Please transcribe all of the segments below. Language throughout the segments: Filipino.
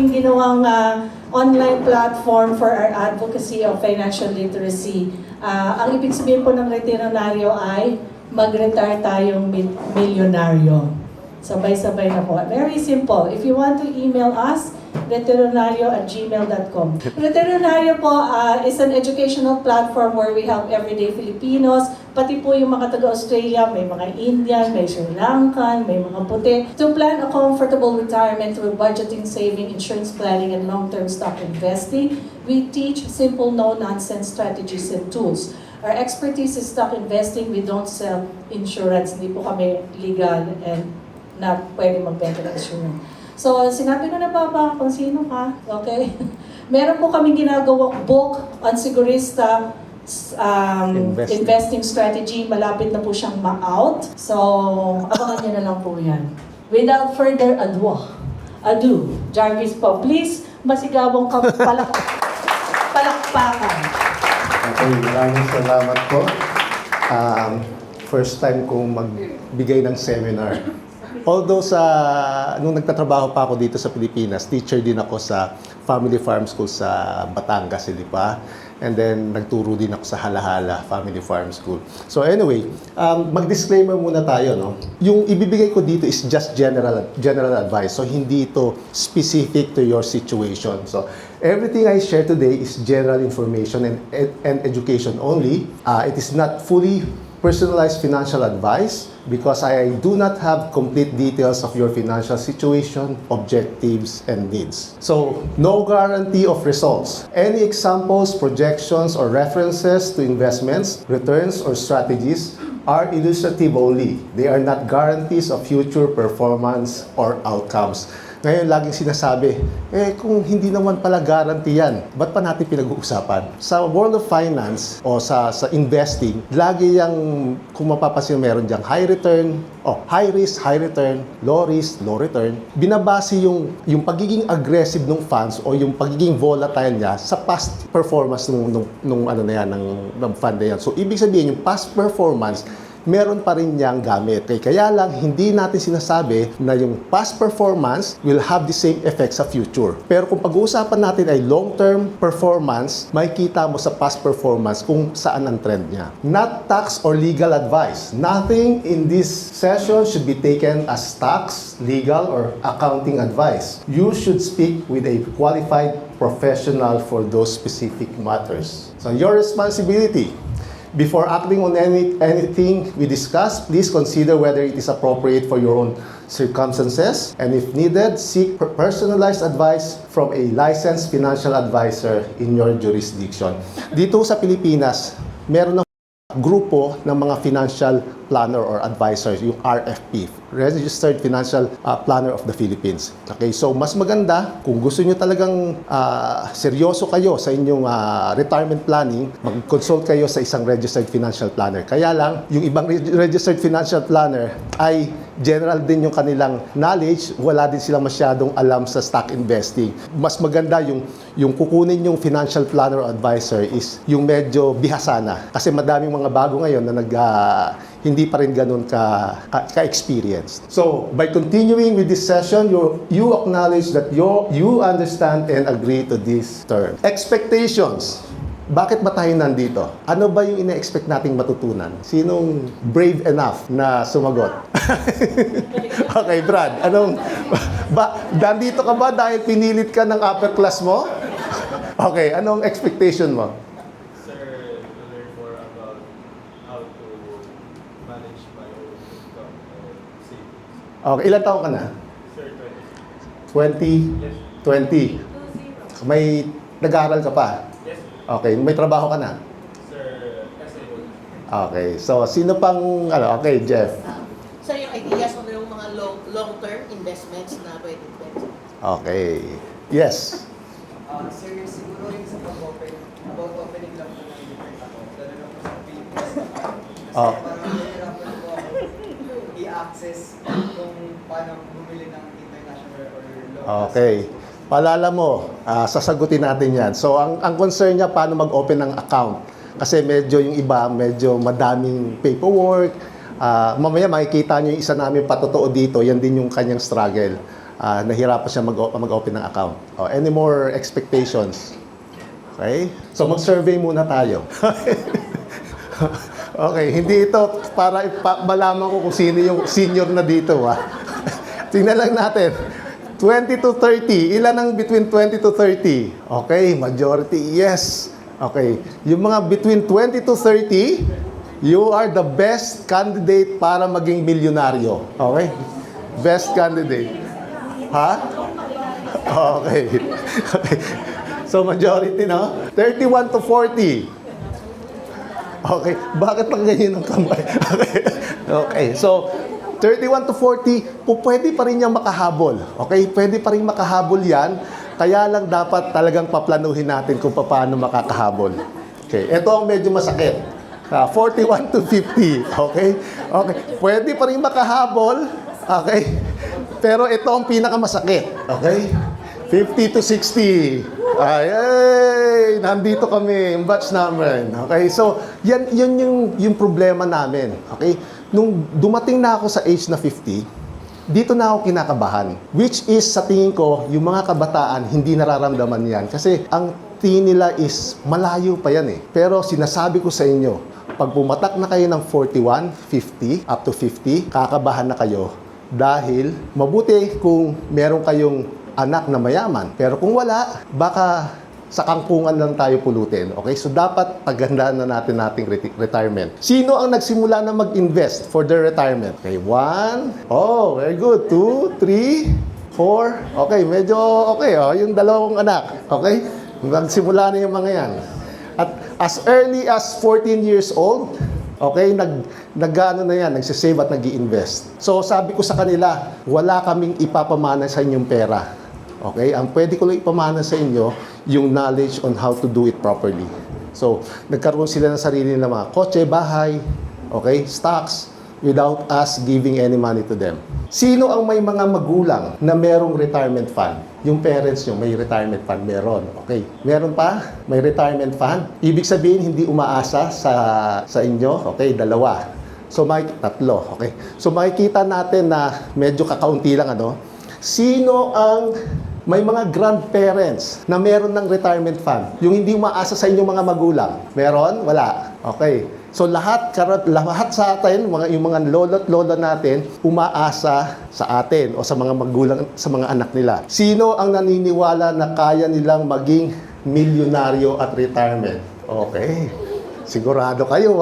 aming ginawang online platform for our advocacy of financial literacy. Ang ibig sabihin po ng retironaryo ay mag-retire tayong milyonaryo. Sabay-sabay na po. Very simple. If you want to email us, retironaryo@gmail.com. Retironaryo po is an educational platform where we help everyday Filipinos, pati po yung mga taga-Australia, may mga Indian, may Sri Lankan, may mga puti, to plan a comfortable retirement through budgeting, saving, insurance planning, and long-term stock investing. We teach simple, no-nonsense strategies and tools. Our expertise is stock investing. We don't sell insurance. Hindi po kami legal and na pwede magbenta ng insurance. So, sinabi ko na ba kung sino ka? Okay? Meron po kami ginagawang book on sigurista investing strategy. Malapit na po siyang ma-out. So, abangan niyo na lang po yan. Without further ado, Jarvis po, please, masigabong palakpakan. Okay, maraming salamat po. First time kong magbigay ng seminar. Although nung nagtatrabaho pa ako dito sa Pilipinas, teacher din ako sa Family Farm School sa Batangas, Lipa. And then, nagturo din ako sa Halahala Family Farm School. So anyway, mag-disclaimer muna tayo, no? Yung ibibigay ko dito is just general advice. So hindi ito specific to your situation. So everything I share today is general information and education only. It is not fully personalized financial advice because I do not have complete details of your financial situation, objectives, and needs. So, no guarantee of results. Any examples, projections, or references to investments, returns, or strategies are illustrative only. They are not guarantees of future performance or outcomes. Ngayon, laging sinasabi, kung hindi naman pala guarantee yan, ba't pa natin pinag-uusapan? Sa world of finance o sa investing, lagi yung, kung mapapansin, meron diyang high return, high risk, high return, low risk, low return. Binabase yung pagiging aggressive ng funds o yung pagiging volatile niya sa past performance ng fund na yan. So, ibig sabihin, yung past performance, meron pa rin niyang gamit. Kaya lang, hindi natin sinasabi na yung past performance will have the same effect sa future. Pero kung pag-uusapan natin ay long-term performance, makikita mo sa past performance kung saan ang trend niya. Not tax or legal advice. Nothing in this session should be taken as tax, legal, or accounting advice. You should speak with a qualified professional for those specific matters. So, your responsibility. Before acting on anything we discuss, please consider whether it is appropriate for your own circumstances, and if needed, seek personalized advice from a licensed financial advisor in your jurisdiction. Dito sa Pilipinas, meron ng grupo ng mga financial planner or advisors, yung RFP, Registered Financial Planner of the Philippines. Okay, so mas maganda kung gusto niyo talagang seryoso kayo sa inyong retirement planning, mag-consult kayo sa isang registered financial planner. Kaya lang, yung ibang registered financial planner ay general din yung kanilang knowledge, wala din sila masyadong alam sa stock investing. Mas maganda yung kukunin yung financial planner or advisor is yung medyo bihasana. Kasi madaming mga bago ngayon na hindi pa rin ganun ka-experienced. So, by continuing with this session, you acknowledge that you understand and agree to this term. Expectations. Bakit ba tayo nandito? Ano ba yung ina-expect nating matutunan? Sinong brave enough na sumagot? Okay, Brad. Nandito ka ba dahil pinilit ka ng upper class mo? Okay, anong expectation mo? Okay, ilan taon ka na? Sir, 20? Yes. 20. May nag-aaral ka pa? Yes. Okay, may trabaho ka na? Sir, SAO. Okay, so sino pang, okay, Jeff. Sir, yung ideas o yung mga long-term investments na pwede pwede. Okay, yes. Sir, siguro yung sa pag-open, about opening lang po ng different account, lalo na po sa Philippines account. Kasi Oh. parang nahihirapan po ako i-access kung paano bumili ng international or local. Okay. Paalala mo, sasagutin natin yan. So, ang concern niya, paano mag-open ng account. Kasi medyo yung iba, medyo madaming paperwork. Mamaya makikita niyo yung isa namin patotoo dito, yan din yung kanyang struggle. nahirapan siya mag-open ng account. Any more expectations? Okay? So mag-survey muna tayo. Okay, hindi ito para malaman ko kung sino yung senior na dito. Tingnan lang natin. 20 to 30. Ilan ang between 20 to 30? Okay, majority, yes. Okay, yung mga between 20 to 30, you are the best candidate para maging milyonaryo. Okay? Best candidate. Ha? Okay. Okay. So, majority, no? 31 to 40. Okay. Bakit lang ganyan ang kamay? Okay. Okay. So, 31 to 40, pwede pa rin niyang makahabol. Okay? Pwede pa rin makahabol yan. Kaya lang dapat talagang paplanuhin natin kung paano makakahabol. Okay. Ito ang medyo masakit. 41 to 50. Okay? Okay. Pwede pa rin makahabol. Okay? Pero ito ang pinakamasakit. Okay? 50 to 60. Ay, nandito kami, yung batch namin. Okay? So, yan yung problema namin. Okay? Nung dumating na ako sa age na 50, dito na ako kinakabahan. Which is, sa tingin ko, yung mga kabataan, hindi nararamdaman yan. Kasi ang tingin nila is, malayo pa yan eh. Pero sinasabi ko sa inyo, pag pumatak na kayo ng 41, 50, up to 50, kakabahan na kayo. Dahil, mabuti kung meron kayong anak na mayaman. Pero kung wala, baka sa kangkungan lang tayo pulutin. Okay? So, dapat paghandaan na natin nating retirement. Sino ang nagsimula na mag-invest for their retirement? Okay, 1. Oh, very good. 2, 3, 4. Okay, medyo okay. Yung dalawang anak. Okay? Nagsimula na yung mga yan. At as early as 14 years old, okay, nag-ano na yan, nagsisave at nag-i-invest. So, sabi ko sa kanila, wala kaming ipapamana sa inyong pera. Okay? Ang pwede ko lang ipamana sa inyo, yung knowledge on how to do it properly. So, nagkaroon sila ng sarili ng mga kotse, bahay, okay, stocks, without us giving any money to them. Sino ang may mga magulang na merong retirement fund? Yung parents nyo, may retirement fund, meron. Okay. Meron pa? May retirement fund? Ibig sabihin, hindi umaasa sa inyo? Okay, 2. So, may 3. Okay. So, makikita natin na medyo kakaunti lang, sino ang may mga grandparents na meron ng retirement fund? Yung hindi umaasa sa inyong mga magulang. Meron? Wala. Okay. So lahat sa atin, yung mga lolo't lola natin, umaasa sa atin o sa mga magulang, sa mga anak nila. Sino ang naniniwala na kaya nilang maging milyonaryo at retirement? Okay. Sigurado kayo,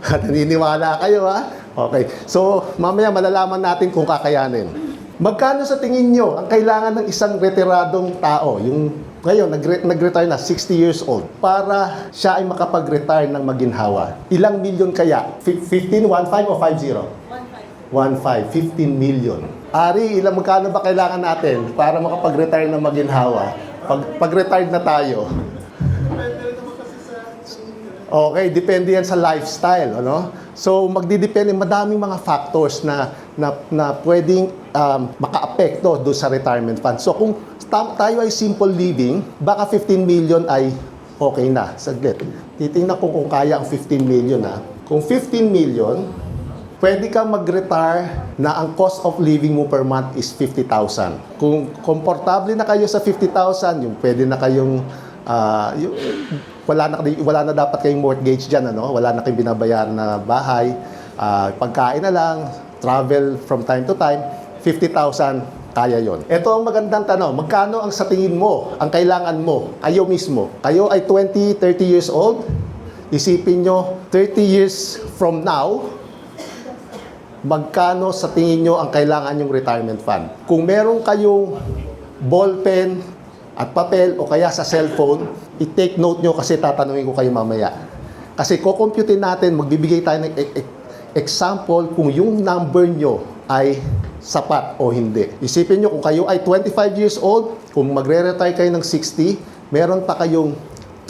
naniniwala kayo, Okay. So, mamaya malalaman natin kung kakayanin. Magkano sa tingin nyo ang kailangan ng isang retiradong tao, yung ngayon nag-retire na 60 years old, para siya ay makapag-retire ng maginhawa? Ilang milyon kaya? 15, 1.5 o 50? 1.5, 15 million. Ari, magkano ba kailangan natin para makapag-retire ng maginhawa? Pag-retire na tayo. Okay, depende yan sa lifestyle, So, magdidepende, madaming mga factors na pwedeng maka-apekto doon sa retirement fund. So, kung tayo ay simple living, baka 15 million ay okay na. Saglit. Titingnan ko kung kaya ang 15 million, Kung 15 million, pwede kang mag-retire na ang cost of living mo per month is 50,000. Kung komportable na kayo sa 50,000, yung pwede na kayong wala na dapat kayong mortgage dyan, Wala na kayong binabayaran na bahay, pagkain na lang, travel from time to time, 50,000, kaya yon. Ito ang magandang tanong, magkano ang sa tingin mo, ang kailangan mo, kayo mismo? Kayo ay 20, 30 years old? Isipin nyo, 30 years from now, magkano sa tingin nyo ang kailangan yung retirement fund? Kung meron kayong ballpen at papel o kaya sa cellphone, i-take note nyo kasi tatanungin ko kayo mamaya. Kasi kukomputin natin, magbibigay tayo ng example kung yung number nyo ay sapat o hindi. Isipin nyo kung kayo ay 25 years old, kung magre-retire kayo ng 60, meron pa kayong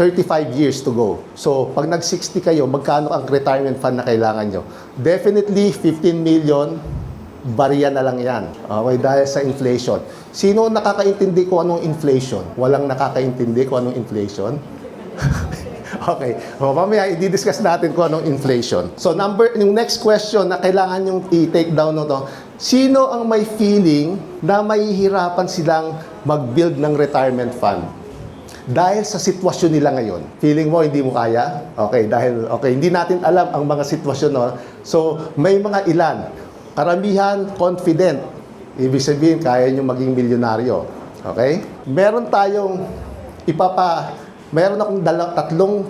35 years to go. So, pag nag-60 kayo, magkano ang retirement fund na kailangan nyo? Definitely, 15 million, bariya na lang yan. Okay, dahil sa inflation. Sino nakakaintindi kung anong inflation? Walang nakakaintindi kung anong inflation? Okay. Mamaya, i-discuss natin kung anong inflation. So, yung next question na kailangan yung i-take down Sino ang may feeling na mahihirapan silang mag-build ng retirement fund? Dahil sa sitwasyon nila ngayon. Feeling mo, hindi mo kaya? Okay, hindi natin alam ang mga sitwasyon. No? So, may mga ilan. Karamihan, confident. Ibig sabihin, kaya nyo maging milyonaryo. Okay? Meron akong tatlong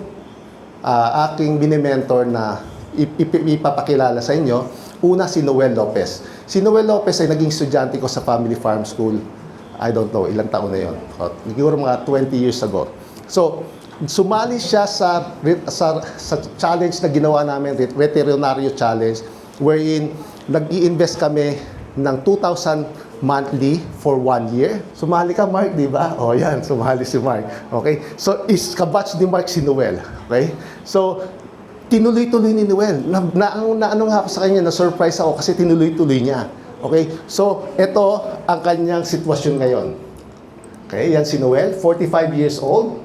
aking binimentor na ipapakilala sa inyo. Una, si Noel Lopez. Si Noel Lopez ay naging estudyante ko sa Family Farm School. I don't know, ilang taon na yun. Siguro mga 20 years ago. So, sumali siya sa challenge na ginawa namin, Veterinaryo Challenge, wherein nag-i-invest kami ng 2,000 monthly for 1 year. Sumali ka, Mark, di ba? O yan, sumali si Mark. Okay? So, kabatch ni Mark si Noel. Okay? So, tinuloy-tuloy ni Noel. Ano nga ako sa kanya, na-surprise ako kasi tinuloy-tuloy niya. Okay? So, ito ang kanyang sitwasyon ngayon. Okay? Yan si Noel, 45 years old.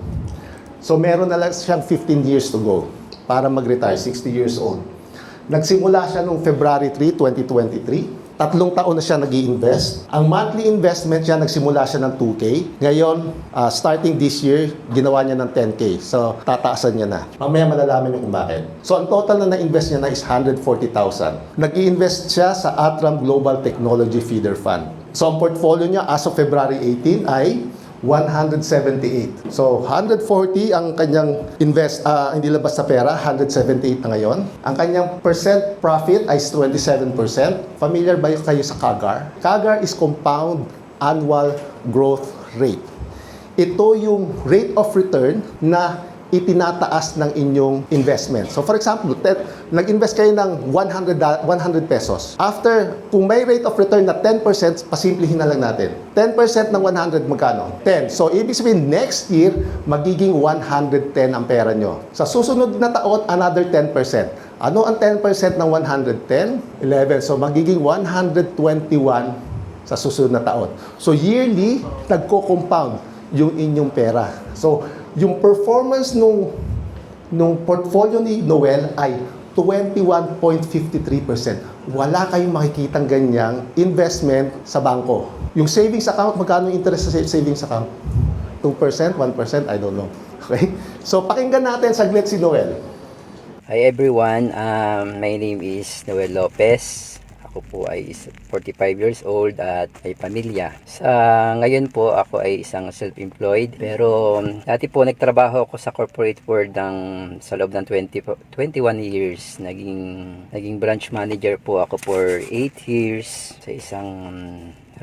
So, meron na lang siyang 15 years to go para mag-retire, 60 years old. Nagsimula siya noong February 3, 2023. 3 taon na siya nag-i-invest. Ang monthly investment niya, nagsimula siya ng 2K. Ngayon, starting this year, ginawa niya ng 10K. So, tataasan niya na. Mamaya malalaman niyo kung bakit. So, ang total na na-invest niya na is 140,000. Nag-i-invest siya sa Atram Global Technology Feeder Fund. So, ang portfolio niya as of February 18 ay 178. So, 140 ang kanyang inilabas sa pera, 178 na ngayon. Ang kanyang percent profit ay 27%. Familiar ba kayo sa CAGR? CAGR is Compound Annual Growth Rate. Ito yung rate of return na itinataas ng inyong investment. So for example, nag-invest kayo ng 100 pesos. After, kung may rate of return na 10%, pasimplihin na lang natin. 10% ng 100 magkano? 10. So ibig sabihin, next year, magiging 110 ang pera nyo. Sa susunod na taon, another 10%. Ano ang 10% ng 110? 11. So magiging 121 sa susunod na taon. So yearly, nagko-compound yung inyong pera. So yung performance nung portfolio ni Noel ay 21.53%. Wala kayong makikitang ganyang investment sa bangko. Yung savings account, magkano yung interest sa savings account? 2%, 1%, I don't know. Okay? So pakinggan natin saglit si Noel. Hi everyone, my name is Noel Lopez. Ako po ay 45 years old at may pamilya. Ngayon po ako ay isang self-employed, pero dati po nagtrabaho ako sa corporate world sa loob ng 21 years. Naging branch manager po ako for 8 years sa isang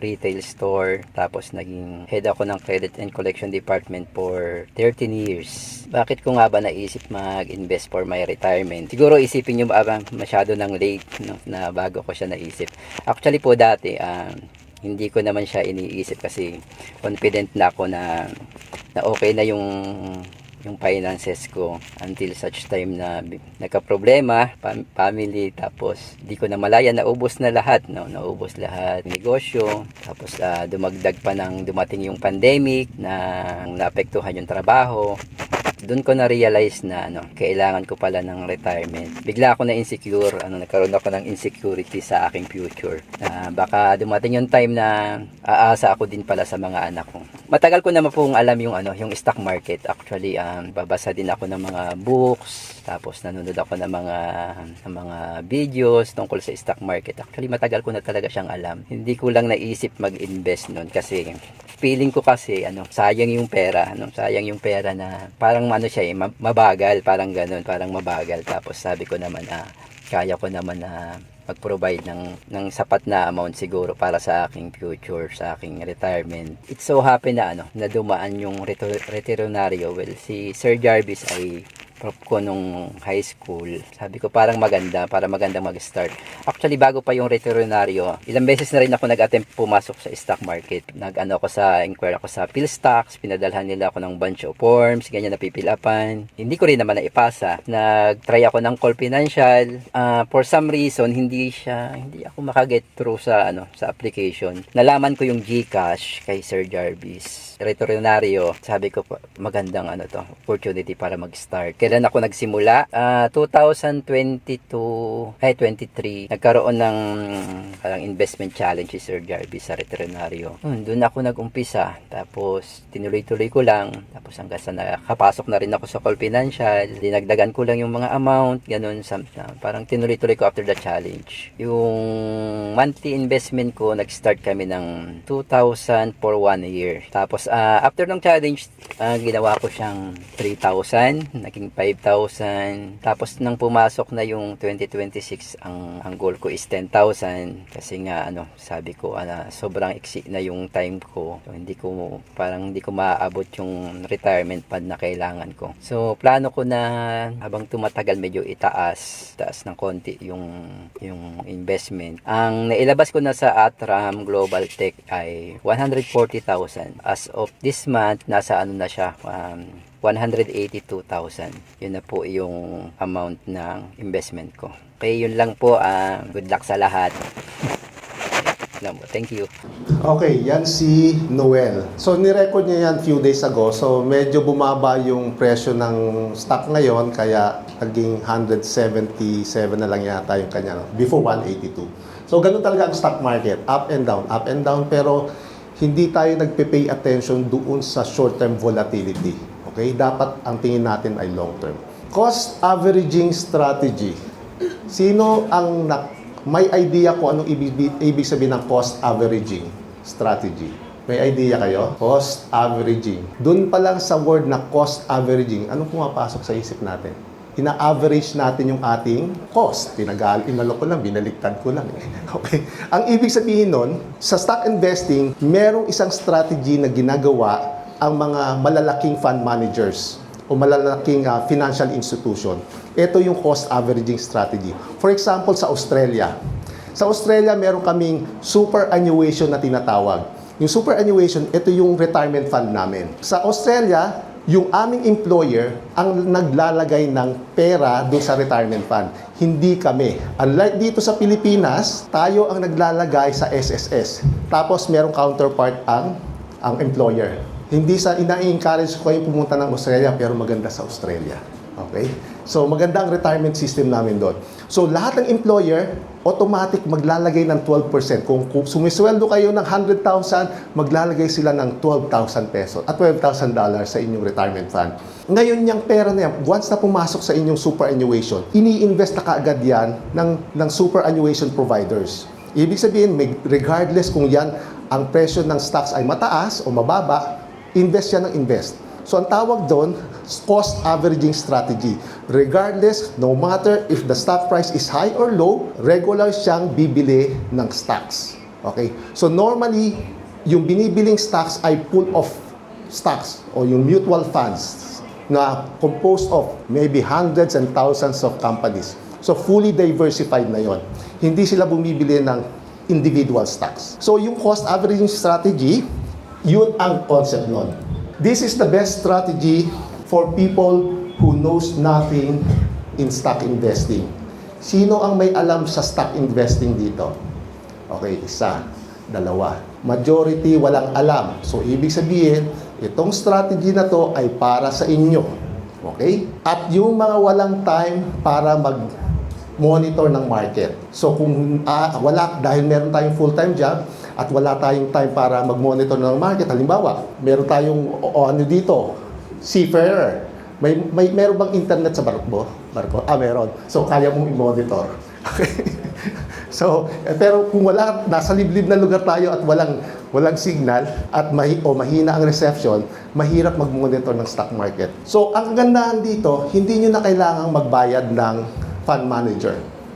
retail store. Tapos naging head ako ng credit and collection department for 13 years. Bakit ko nga ba naisip mag-invest for my retirement? Siguro isipin nyo ba masyado ng late, no, na bago ko siya naisip. Actually po dati, hindi ko naman siya iniisip kasi confident na ako na okay na yung finances ko until such time na nagka-problema, family, tapos di ko na malaya, naubos lahat negosyo, tapos dumagdag pa ng dumating yung pandemic na naapektuhan yung trabaho. Doon ko na-realize na kailangan ko pala ng retirement. Bigla ako na-insecure, nagkaroon ako ng insecurity sa aking future. Baka dumating yung time na aasa ako din pala sa mga anak ko. Matagal ko naman pong alam yung stock market. Actually, babasa din ako ng mga books, tapos nanonood ako ng mga videos tungkol sa stock market. Actually, matagal ko na talaga siyang alam. Hindi ko lang naisip mag-invest noon kasi feeling ko kasi sayang yung pera, sayang yung pera na parang mabagal, parang ganun, parang mabagal. Tapos sabi ko naman kaya ko naman mag-provide ng sapat na amount siguro para sa aking future, sa aking retirement. It so happen na dumaan yung veterinaryo. Well, si Sir Jarvis ay prof ko nung high school. Sabi ko parang maganda mag-start. Actually, bago pa yung veterinaryo, ilang beses na rin ako nag-attempt pumasok sa stock market. Inquire ako sa PhilStocks, pinadalhan nila ako ng bunch of forms, ganyan, napipilapan. Hindi ko rin naman naipasa. Nag-try ako ng Call Financial. For some reason, hindi ako makaget through sa application. Nalaman ko yung GCash kay Sir Jarvis. Veterinaryo, sabi ko magandang opportunity para mag-start. Kailan ako nagsimula? 23, nagkaroon ng parang investment challenge si Sir Jarvis sa Retrenaryo. Doon ako nag-umpisa. Tapos, tinuloy-tuloy ko lang. Tapos, hanggang sa nakapasok na rin ako sa Call Financial. Dinagdagan ko lang yung mga amount. Ganun, parang tinuloy-tuloy ko after the challenge. Yung monthly investment ko, nag-start kami ng 2,000 for 1 year. Tapos, after ng challenge, ginawa ko siyang 3,000, naging 5,000. Tapos, nang pumasok na yung 2026, ang goal ko is 10,000. Kasi nga, sabi ko, sobrang iksi na yung time ko. So, hindi ko maaabot yung retirement fund na kailangan ko. So, plano ko na habang tumatagal, medyo taas ng konti yung investment. Ang nailabas ko na sa Atram Global Tech ay 140,000. As of this month, nasa na siya, 182,000. Yun na po yung amount ng investment ko. Okay, yun lang po. Good luck sa lahat. Thank you. Okay, yan si Noel. So, nirecord niya yan few days ago. So, medyo bumaba yung presyo ng stock ngayon. Kaya, naging 177 na lang yata yung kanya. Before 182. So, ganun talaga ang stock market. Up and down, up and down. Pero, hindi tayo nagpe-pay attention doon sa short-term volatility. Okay? Dapat ang tingin natin ay long-term. Cost averaging strategy. Sino ang may idea kung anong ibig sabihin ng cost averaging strategy? May idea kayo? Cost averaging. Doon pa lang sa word na cost averaging, anong pumapasok sa isip natin? Ina-average natin yung ating cost. Inalok ko lang, binaliktad ko lang. Okay? Ang ibig sabihin nun, sa stock investing, merong isang strategy na ginagawa ang mga malalaking fund managers o malalaking financial institution. Ito yung cost averaging strategy. For example, sa Australia. Sa Australia, meron kaming superannuation na tinatawag. Yung superannuation, ito yung retirement fund namin. Sa Australia, yung aming employer ang naglalagay ng pera doon sa retirement fund. Hindi kami. Unlike dito sa Pilipinas, tayo ang naglalagay sa SSS. Tapos merong counterpart ang employer. Hindi sa ina-encourage ko kayo pumunta ng Australia, pero maganda sa Australia. Okay? So, maganda ang retirement system namin doon. So, lahat ng employer, automatic maglalagay ng 12%. Kung sumisweldo kayo ng 100,000, maglalagay sila ng 12,000 pesos at $12,000 sa inyong retirement fund. Ngayon, yung pera na yan, once na pumasok sa inyong superannuation, ini-invest na kaagad yan ng superannuation providers. Ibig sabihin, regardless kung yan, ang presyo ng stocks ay mataas o mababa, invest yan ng invest. So, ang tawag doon, cost averaging strategy. Regardless, no matter if the stock price is high or low, regular siyang bibili ng stocks. Okay? So, normally, yung binibiling stocks ay pool of stocks o yung mutual funds na composed of maybe hundreds and thousands of companies. So, fully diversified na yon. Hindi sila bumibili ng individual stocks. So, yung cost averaging strategy, yun ang concept nun. This is the best strategy for people who knows nothing in stock investing. Sino ang may alam sa stock investing dito? Okay, isa, dalawa. Majority walang alam. So, ibig sabihin, itong strategy na to ay para sa inyo. Okay? At yung mga walang time para mag-monitor ng market. So, kung dahil meron tayong full-time job, at wala tayong time para mag-monitor ng market. Halimbawa, meron tayong dito, seafarer. Meron bang internet sa barko? Meron. So, kaya mong i-monitor. Okay? So, pero kung nasa liblib na lugar tayo at walang signal at mahina ang reception, mahirap mag-monitor ng stock market. So, ang kagandahan dito, hindi nyo na kailangang magbayad ng fund manager.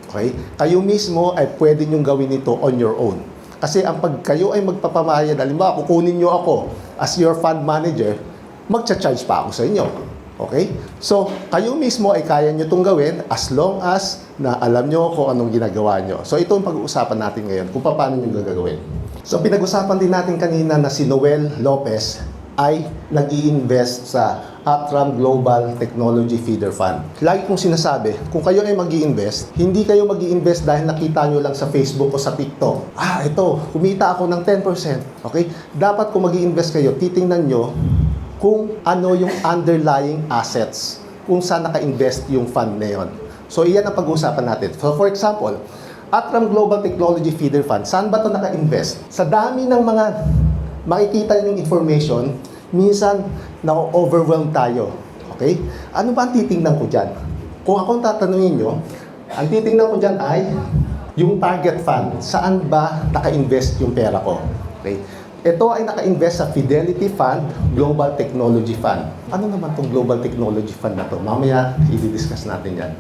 Okay? Kayo mismo ay pwede nyo gawin ito on your own. Kasi ang pag kayo ay magpapamayad, halimbawa, kukunin nyo ako as your fund manager, magcha-charge pa ako sa inyo. Okay? So, kayo mismo ay kaya nyo itong gawin as long as na alam nyo kung anong ginagawa nyo. So, ito ang pag-uusapan natin ngayon, kung paano nyo gagawin. So, pinag-usapan din natin kanina na si Noel Lopez ay nag-i-invest sa Atram Global Technology Feeder Fund. Lagi kong sinasabi, kung kayo ay mag-i-invest, hindi kayo mag-i-invest dahil nakita nyo lang sa Facebook o sa TikTok. Ito, kumita ako ng 10%. Okay? Dapat kung mag-i-invest kayo, titingnan nyo kung ano yung underlying assets kung saan naka-invest yung fund na yun. So, iyan ang pag-uusapan natin. So, for example, Atram Global Technology Feeder Fund, saan ba ito naka-invest? Sa dami ng mga makikita yung information, minsan na-overwhelm tayo. Okay? Ano ba ang titingnan ko dyan? Kung akong tatanungin nyo, ang titingnan ko dyan ay yung target fund. Saan ba naka-invest yung pera ko? Okay? Ito ay naka-invest sa Fidelity Fund, Global Technology Fund. Ano naman itong Global Technology Fund na to? Mamaya, i-discuss natin yan.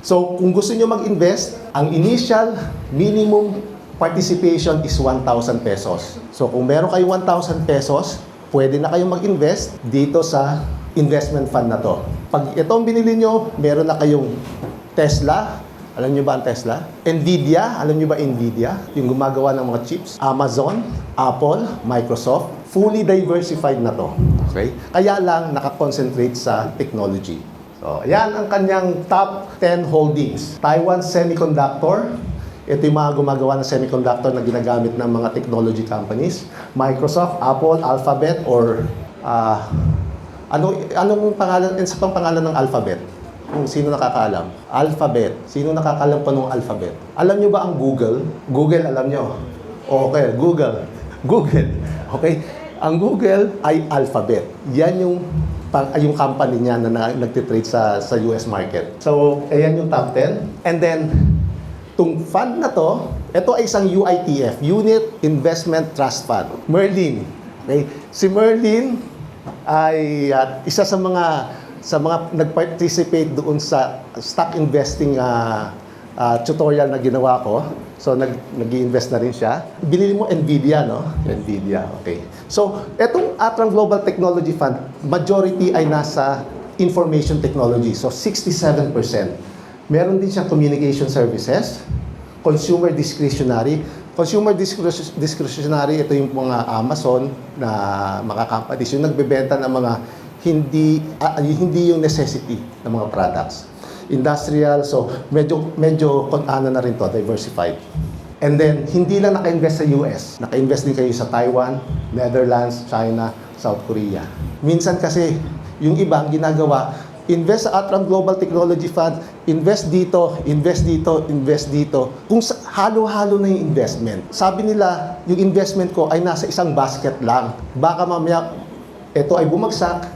So, kung gusto nyo mag-invest, ang initial minimum participation is 1,000 pesos. So, kung meron kayo 1,000 pesos, pwede na kayong mag-invest dito sa investment fund na to. Pag itong binili nyo, meron na kayong Tesla. Alam nyo ba ang Tesla? Nvidia, alam nyo ba Nvidia? Yung gumagawa ng mga chips. Amazon, Apple, Microsoft, fully diversified na to. Okay? Kaya lang nakakonsentrate sa technology. So, ayan ang kanyang top 10 holdings. Taiwan Semiconductor, ito yung mga gumagawa ng semiconductor na ginagamit ng mga technology companies. Microsoft, Apple, Alphabet, or anong pangalan, isa pang pangalan ng Alphabet? Kung sino nakakaalam. Alphabet. Sino nakakaalam pa ng Alphabet? Alam nyo ba ang Google? Google, alam nyo? Okay, Google. Google. Okay? Ang Google ay Alphabet. Yan yung company niya na nagtitrade sa US market. So, ayan yung top 10. And then, itong fund na to, ito ay isang UITF, Unit Investment Trust Fund. Merlin. Okay? Si Merlin ay isa sa mga nag-participate doon sa stock investing tutorial na ginawa ko. So, nag-i-invest na rin siya. Binili mo Nvidia, no? Nvidia, okay. So, etong Atram Global Technology Fund, majority ay nasa information technology. So, 67%. Meron din siyang communication services, consumer discretionary. Consumer discretionary, ito yung mga Amazon na mga companies, yung nagbebenta ng mga hindi yung necessity ng mga products. Industrial, so medyo ano na rin to, diversified. And then, hindi lang naka-invest sa US. Naka-invest din kayo sa Taiwan, Netherlands, China, South Korea. Minsan kasi, yung iba ang ginagawa, invest sa Atram Global Technology Fund, invest dito, invest dito, invest dito. Kung halo-halo na yung investment. Sabi nila, yung investment ko ay nasa isang basket lang. Baka mamaya, ito ay bumagsak,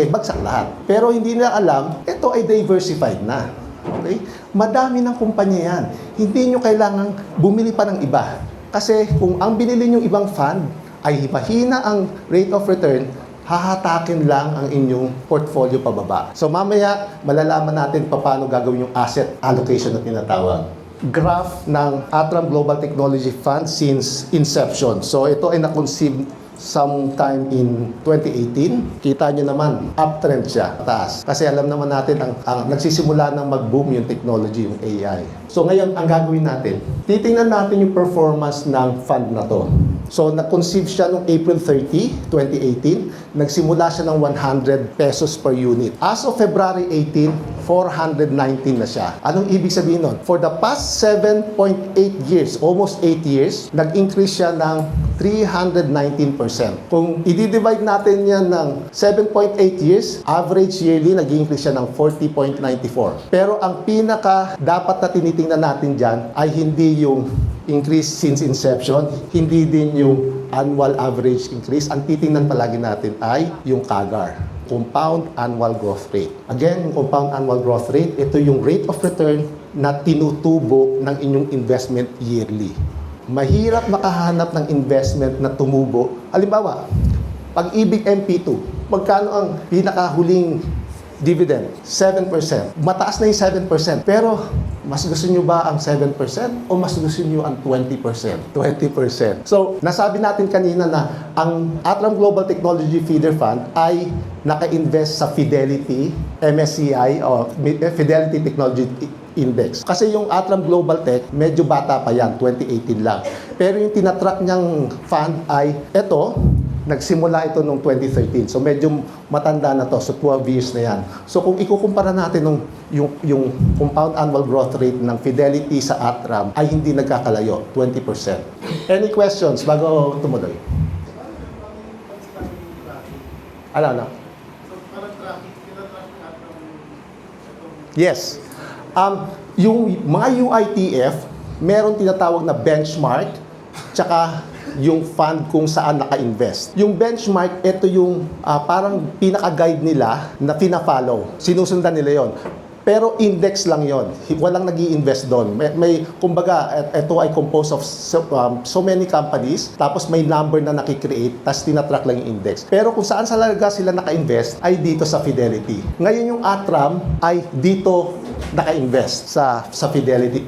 bagsak lahat. Pero hindi na alam, ito ay diversified na. Okay? Madami ng kumpanya yan. Hindi nyo kailangang bumili pa ng iba. Kasi kung ang binili nyo ibang fund ay mahina ang rate of return, hahatakin lang ang inyong portfolio pababa. So mamaya, malalaman natin paano gagawin yung asset allocation na tinatawag. Graph ng Atram Global Technology Fund since inception. So ito ay na-conceive sometime in 2018. Kita nyo naman, uptrend siya, taas. Kasi alam naman natin, ang nagsisimula ng mag-boom yung technology, yung AI. So ngayon, ang gagawin natin, titingnan natin yung performance ng fund na to. So, nag-conceive siya noong April 30, 2018. Nagsimula siya ng 100 pesos per unit. As of February 18, 419 na siya. Anong ibig sabihin nun? For the past 7.8 years, almost 8 years, nag-increase siya ng 319%. Kung i-divide natin yan ng 7.8 years, average yearly, nag-increase siya ng 40.94. Pero ang pinaka dapat na tinitingnan natin dyan ay hindi yung increase since inception, hindi din yung annual average increase. Ang titingnan palagi natin ay yung CAGR, Compound Annual Growth Rate. Again, yung Compound Annual Growth Rate, ito yung rate of return na tinutubo ng inyong investment yearly. Mahirap makahanap ng investment na tumubo. Halimbawa, Pag-ibig MP2, magkano ang pinakahuling dividend? 7%. Mataas na yung 7%. Pero, mas gusto nyo ba ang 7% o mas gusto nyo ang 20%? 20%. So, nasabi natin kanina na ang Atram Global Technology Feeder Fund ay naka-invest sa Fidelity, MSCI, o Fidelity Technology Index. Kasi yung Atram Global Tech, medyo bata pa yan, 2018 lang. Pero yung tinatrack niyang fund ay ito, nagsimula ito noong 2013. So medyo matanda na to. So 12 years na yan. So kung ikukumpara natin yung compound annual growth rate ng Fidelity sa Atram ay hindi nagkakalayo, 20%. Any questions bago tumuloy? Ano? So, parang traffic, kinatrack natin Yes. Yung mga UITF, meron tinatawag na benchmark, tsaka yung fund kung saan naka-invest. Yung benchmark, ito yung parang pinaka-guide nila na pina-follow. Sinusundan nila yon. Pero index lang yon. Walang nag-i-invest doon. Kumbaga, ito ay composed of so many companies, tapos may number na nakikreate, tapos tinatrack lang yung index. Pero kung saan talaga sila naka-invest, ay dito sa Fidelity. Ngayon yung Atram ay dito naka-invest sa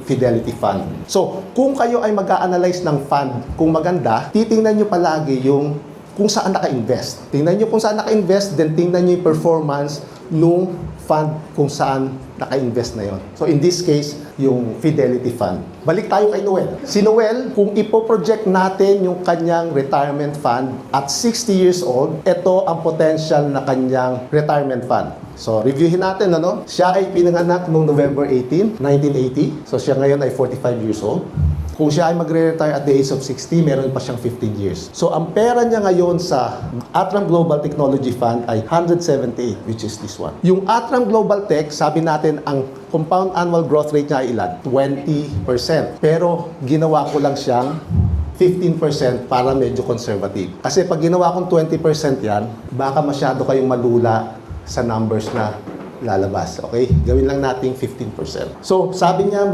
Fidelity Fund. So, kung kayo ay mag-a-analyze ng fund, kung maganda, titingnan nyo palagi yung kung saan naka-invest. Tingnan nyo kung saan naka-invest, then tingnan nyo yung performance nung fund kung saan naka-invest na yon. So in this case, yung Fidelity Fund. Balik tayo kay Noel. Si Noel, kung ipoproject natin yung kanyang retirement fund at 60 years old, ito ang potential na kanyang retirement fund. So reviewin natin, ano? Siya ay pinanganak noong November 18, 1980. So siya ngayon ay 45 years old. Kung siya ay magre-retire at the age of 60, meron pa siyang 15 years. So, ang pera niya ngayon sa Atram Global Technology Fund ay 178, which is this one. Yung Atram Global Tech, sabi natin, ang compound annual growth rate niya ay ilan? 20%. Pero, ginawa ko lang siyang 15% para medyo conservative. Kasi pag ginawa kong 20% yan, baka masyado kayong malula sa numbers na lalabas. Okay? Gawin lang nating 15%. So, sabi niya,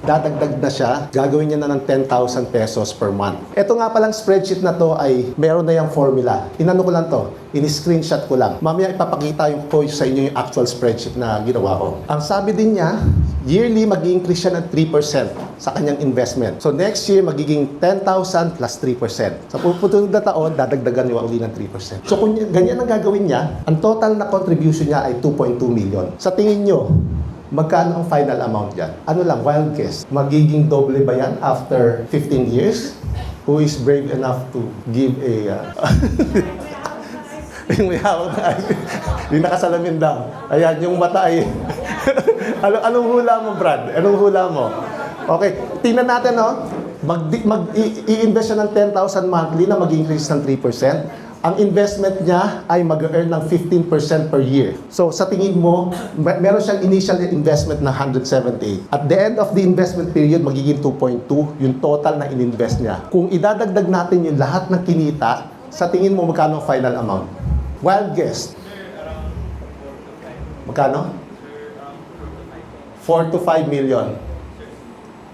dadagdag na siya, gagawin niya na ng 10,000 pesos per month. Ito nga palang spreadsheet na to ay meron na yung formula. Inano ko lang to, in-screenshot ko lang. Mamaya ipapakita ko sa inyo yung actual spreadsheet na ginawa ko. Ang sabi din niya, yearly mag-increase siya ng 3% sa kanyang investment. So next year, magiging 10,000 plus 3%. Sa pupunod na taon, dadagdagan niyo uli ng 3%. So kung ganyan ang gagawin niya, ang total na contribution niya ay 2.2 million. Sa tingin niyo, magkano ang final amount yan? Ano lang, wild guess. Magiging doble ba yan after 15 years? Who is brave enough to give a... yung may hawak na yung nakasalamin daw. Ayan, yung mata ay... Anong hula mo, Brad? Anong hula mo? Okay, tingnan natin, no? I-invest siya ng 10,000 monthly na mag-increase ng 3%. Ang investment niya ay mag-earn ng 15% per year. So, sa tingin mo, meron siyang initial investment na 178. At the end of the investment period, magiging 2.2 yung total na ininvest niya. Kung idadagdag natin yung lahat ng kinita, sa tingin mo, magkano ang final amount? Wild guess. Magkano? 4 to 5 million.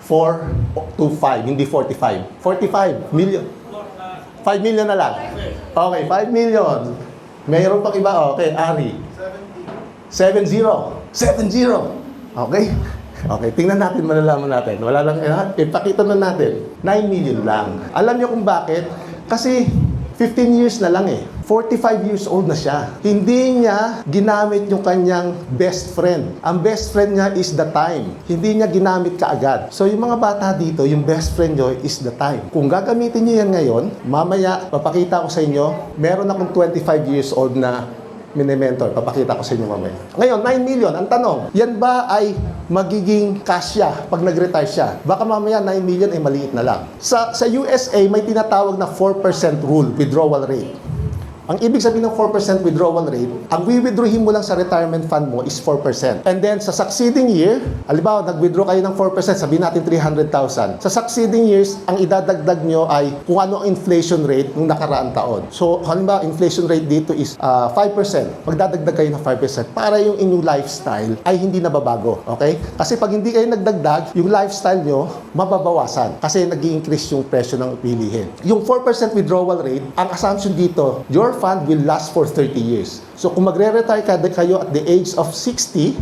4 to 5, hindi 45. 45 million. 5 million na lang. Okay, 5 million. Mayroon pang iba. Okay, Ari. 70. 70. Okay? Okay, tingnan natin, malalaman natin. Wala lang, ipakita na natin. 9 million lang. Alam niyo kung bakit? Kasi 15 years na lang eh. 45 years old na siya. Hindi niya ginamit yung kanyang best friend. Ang best friend niya is the time. Hindi niya ginamit kaagad. So yung mga bata dito, yung best friend niyo is the time. Kung gagamitin niyo yan ngayon, mamaya, papakita ko sa inyo, meron akong 25 years old na mini-mentor. Papakita ko sa inyo mamaya. Ngayon, 9 million. Ang tanong, yan ba ay magiging kasya pag nag-retire siya? Baka mamaya 9 million ay maliit na lang. Sa USA, may tinatawag na 4% rule, withdrawal rate. Ang ibig sabihin ng 4% withdrawal rate, ang withdrawin mo lang sa retirement fund mo is 4%. And then sa succeeding year, halimbawa nag-withdraw kayo ng 4%, sabihin natin 300,000. Sa succeeding years, ang idadagdag nyo ay kung ano ang inflation rate ng nakaraang taon. So halimbawa, inflation rate dito is 5%. Magdadagdag kayo ng 5% para yung inyong lifestyle ay hindi nababago. Okay? Kasi pag hindi kayo nagdagdag, yung lifestyle nyo mababawasan kasi nag-i-increase yung presyo ng bilihin. Yung 4% withdrawal rate, ang assumption dito, your fund will last for 30 years. So kung magre-retire kayo at the age of 60,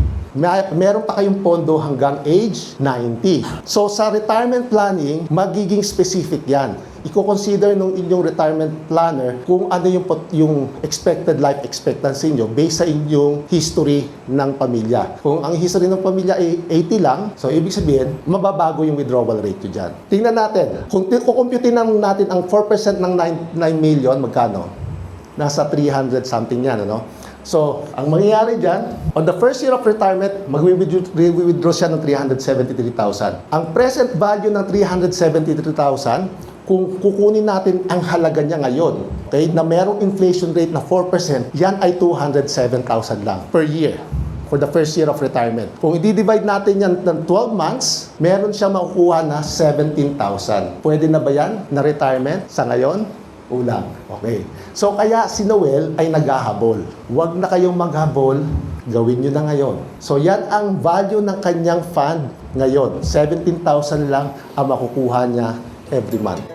meron pa kayong pondo hanggang age 90. So sa retirement planning, magiging specific yan. Iko-consider nung inyong retirement planner kung ano yung expected life expectancy nyo based sa inyong history ng pamilya. Kung ang history ng pamilya ay 80 lang, so ibig sabihin, mababago yung withdrawal rate nyo dyan. Tingnan natin. Kung kukumputin natin ang 4% ng 9 million, magkano? Nasa 300 something yan, ano? So, ang mangyayari dyan, on the first year of retirement, mag-withdraw siya ng 373,000. Ang present value ng 373,000, kung kukunin natin ang halaga niya ngayon, okay, na merong inflation rate na 4%, yan ay 207,000 lang per year. for the first year of retirement. Kung i-divide natin yan ng 12 months, meron siya makukuha na 17,000. Pwede na ba yan na retirement sa ngayon? Ulang. Okay. So kaya si Noel ay naghahabol. Huwag na kayong maghabol, gawin nyo na ngayon. So yan ang value ng kanyang fund ngayon. 17,000 lang ang makukuha niya every month.